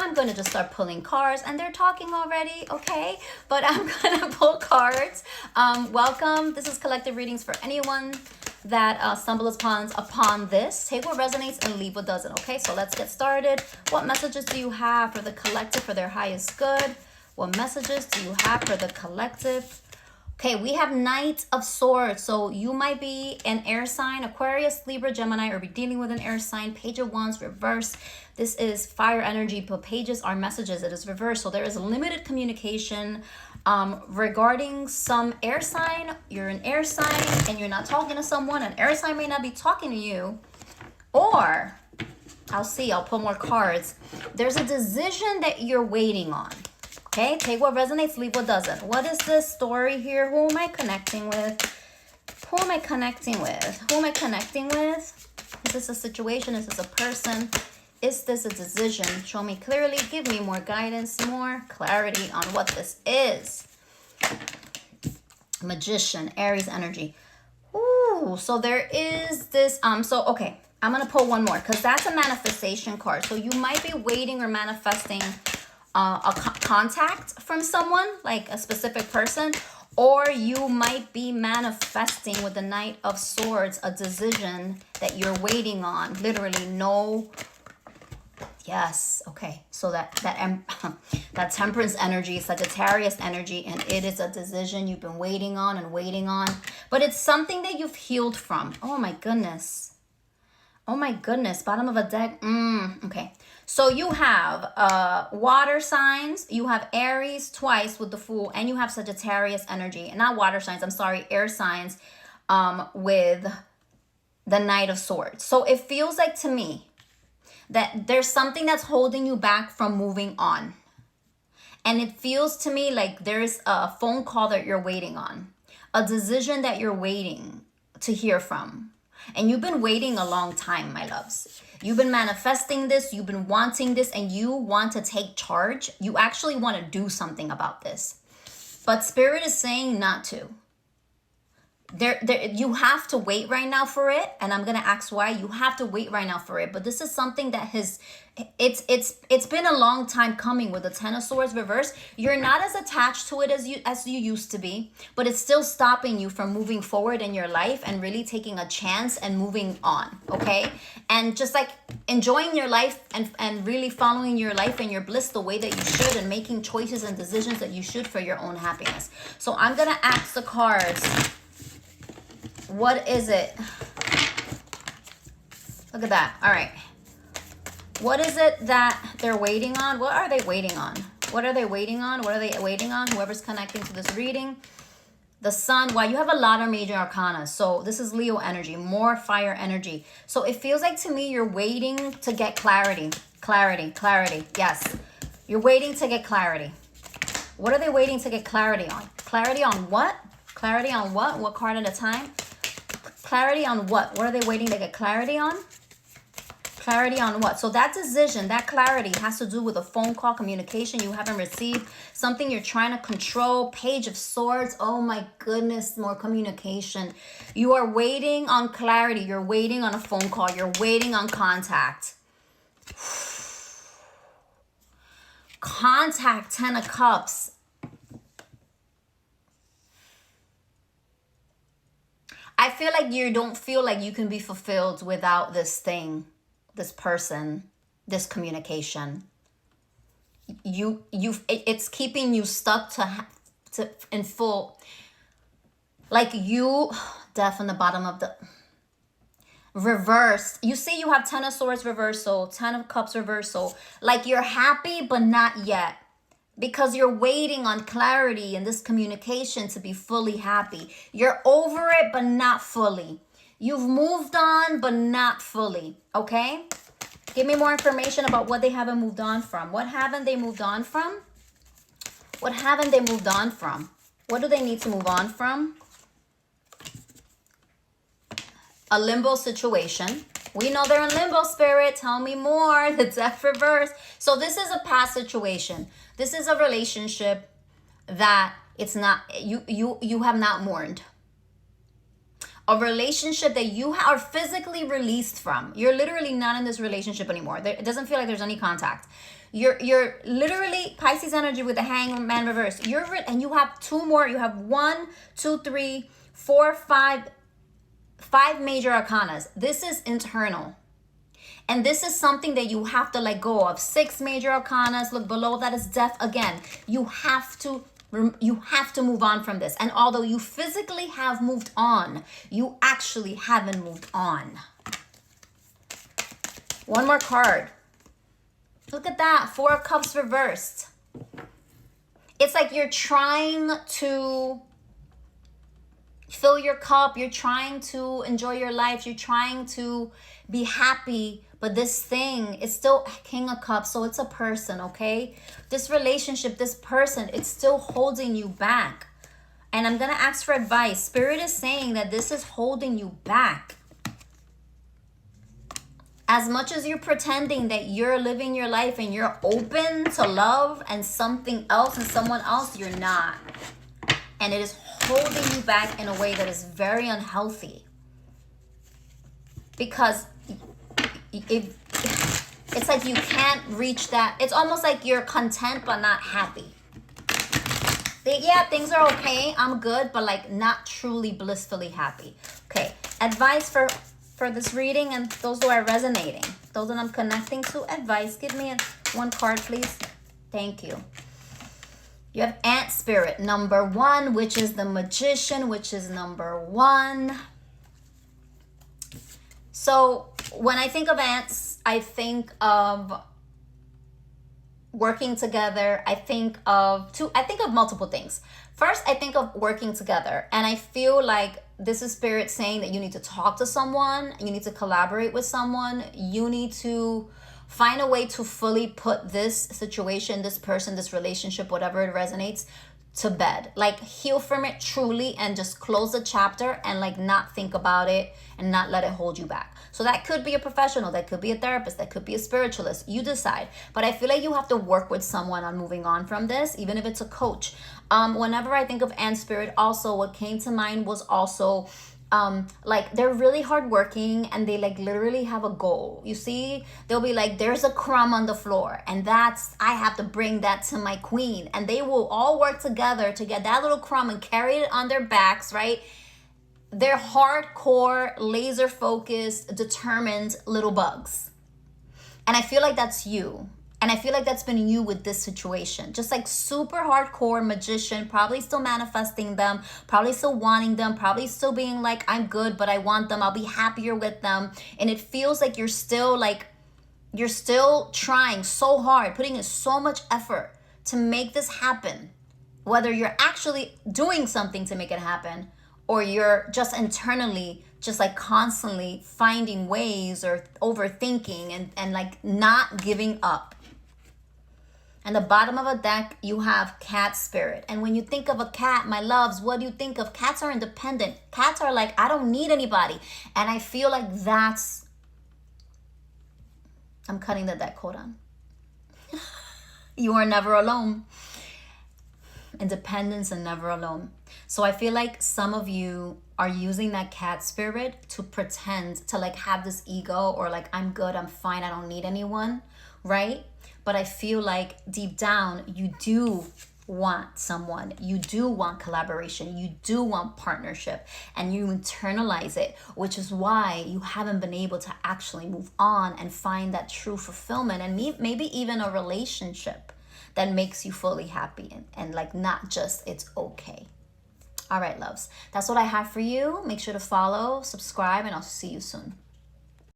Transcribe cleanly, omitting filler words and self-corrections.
I'm going to just start pulling cards, and they're talking already, okay? But I'm going to pull cards. Welcome. This is collective readings for anyone that stumbles upon this. Take what resonates and leave what doesn't, okay? So let's get started. What messages do you have for the collective for their highest good? What messages do you have for the collective? Okay, we have Knight of Swords. So you might be an air sign, Aquarius, Libra, Gemini, or be dealing with an air sign. Page of Wands, reverse. This is fire energy, but pages are messages. It is reverse. So there is limited communication regarding some air sign. You're an air sign and you're not talking to someone. An air sign may not be talking to you. Or, I'll pull more cards. There's a decision that you're waiting on. Okay, take what resonates, leave what doesn't. What is this story here? Who am I connecting with? Who am I connecting with? Who am I connecting with? Is this a situation? Is this a person? Is this a decision? Show me clearly. Give me more guidance, more clarity on what this is. Magician, Aries energy. Ooh, so there is this, okay, I'm going to pull one more because that's a manifestation card. So you might be waiting or manifesting contact from someone, like a specific person, or you might be manifesting with the Knight of Swords a decision that you're waiting on. Literally, no. Yes, okay. So that Temperance energy, Sagittarius energy, and it is a decision you've been waiting on, but it's something that you've healed from. Oh my goodness. Bottom of a deck. Okay. So you have water signs, you have Aries twice with the Fool, and you have Sagittarius energy. And not water signs, I'm sorry, air signs with the Knight of Swords. So it feels like to me that there's something that's holding you back from moving on. And it feels to me like there's a phone call that you're waiting on, a decision that you're waiting to hear from. And you've been waiting a long time, my loves. You've been manifesting this, you've been wanting this, and you want to take charge. You actually want to do something about this. But Spirit is saying not to. You have to wait right now for it, and I'm gonna ask why. You have to wait right now for it, but this is something that it's been a long time coming with the Ten of Swords reverse. You're not as attached to it as you used to be, but it's still stopping you from moving forward in your life and really taking a chance and moving on, okay? And just like enjoying your life and really following your life and your bliss the way that you should, and making choices and decisions that you should for your own happiness. So I'm gonna ask the cards. What is it? Look at that. All right. What is it that they're waiting on? What are they waiting on? What are they waiting on? What are they waiting on? Whoever's connecting to this reading. The Sun. Wow, you have a lot of major arcana. So this is Leo energy, more fire energy. So it feels like to me you're waiting to get clarity. Clarity. Yes. You're waiting to get clarity. What are they waiting to get clarity on? Clarity on what? Clarity on what? What card at a time? Clarity on what? What are they waiting to get clarity on? Clarity on what? So that decision, that clarity has to do with a phone call, communication you haven't received, something you're trying to control. Page of Swords. Oh my goodness, more communication. You are waiting on clarity. You're waiting on a phone call. You're waiting on contact. Contact, Ten of Cups. I feel like you don't feel like you can be fulfilled without this thing, this person, this communication. It's keeping you stuck to in full. Like you, death on the bottom of the reversed. You see, you have Ten of Swords reversal, Ten of Cups reversal. Like you're happy, but not yet. Because you're waiting on clarity and this communication to be fully happy. You're over it, but not fully. You've moved on, but not fully. Okay? Give me more information about what they haven't moved on from. What haven't they moved on from? What haven't they moved on from? What do they need to move on from? A limbo situation. We know they're in limbo, Spirit. Tell me more. The Death reverse. So this is a past situation. This is a relationship that it's not, you have not mourned. A relationship that you are physically released from. You're literally not in this relationship anymore. It doesn't feel like there's any contact. You're literally Pisces energy with the Hangman reverse. And you have two more. You have 1, 2, 3, 4, 5 major arcanas. This is internal. And this is something that you have to let go of. 6 major arcanas. Look below that is death again. You have to move on from this. And although you physically have moved on, you actually haven't moved on. One more card. Look at that. 4 of Cups reversed. It's like you're trying to fill your cup. You're trying to enjoy your life. You're trying to be happy. But this thing is still King of Cups. So it's a person, okay? This relationship, this person, it's still holding you back. And I'm going to ask for advice. Spirit is saying that this is holding you back. As much as you're pretending that you're living your life and you're open to love and something else and someone else, you're not. And it is holding you back in a way that is very unhealthy. Because it's like you can't reach that. It's almost like you're content but not happy. Yeah, things are okay. I'm good, but like not truly blissfully happy. Okay, advice for this reading and those who are resonating, those that I'm connecting to, advice. Give me one card, please. Thank you. You have Ant Spirit, number 1, which is the Magician, which is number 1. So when I think of ants, I think of working together. I think of multiple things. First, I think of working together, and I feel like this is Spirit saying that you need to talk to someone, you need to collaborate with someone, you need to find a way to fully put this situation, this person, this relationship, whatever it resonates, to bed. Like heal from it truly and just close the chapter and like not think about it and not let it hold you back. So that could be a professional, that could be a therapist, that could be a spiritualist. You decide. But I feel like you have to work with someone on moving on from this, even if it's a coach. Whenever I think of Ant Spirit, also what came to mind was also like they're really hardworking and they like literally have a goal. You see, they'll be like, there's a crumb on the floor and I have to bring that to my queen, and they will all work together to get that little crumb and carry it on their backs, right? They're hardcore, laser focused, determined little bugs. And I feel like that's you. And I feel like that's been you with this situation. Just like super hardcore magician, probably still manifesting them, probably still wanting them, probably still being like, I'm good, but I want them. I'll be happier with them. And it feels like you're still trying so hard, putting in so much effort to make this happen. Whether you're actually doing something to make it happen, or you're just internally just like constantly finding ways or overthinking and like not giving up. And the bottom of a deck, you have Cat Spirit. And when you think of a cat, my loves, what do you think of? Cats are independent. Cats are like, I don't need anybody. And I feel like I'm cutting the deck, hold on. You are never alone. Independence and never alone. So I feel like some of you are using that cat spirit to pretend to like have this ego or like, I'm good, I'm fine, I don't need anyone, right? But I feel like deep down, you do want someone, you do want collaboration, you do want partnership, and you internalize it, which is why you haven't been able to actually move on and find that true fulfillment and maybe even a relationship that makes you fully happy and like not just it's okay. All right, loves, that's what I have for you. Make sure to follow, subscribe, and I'll see you soon.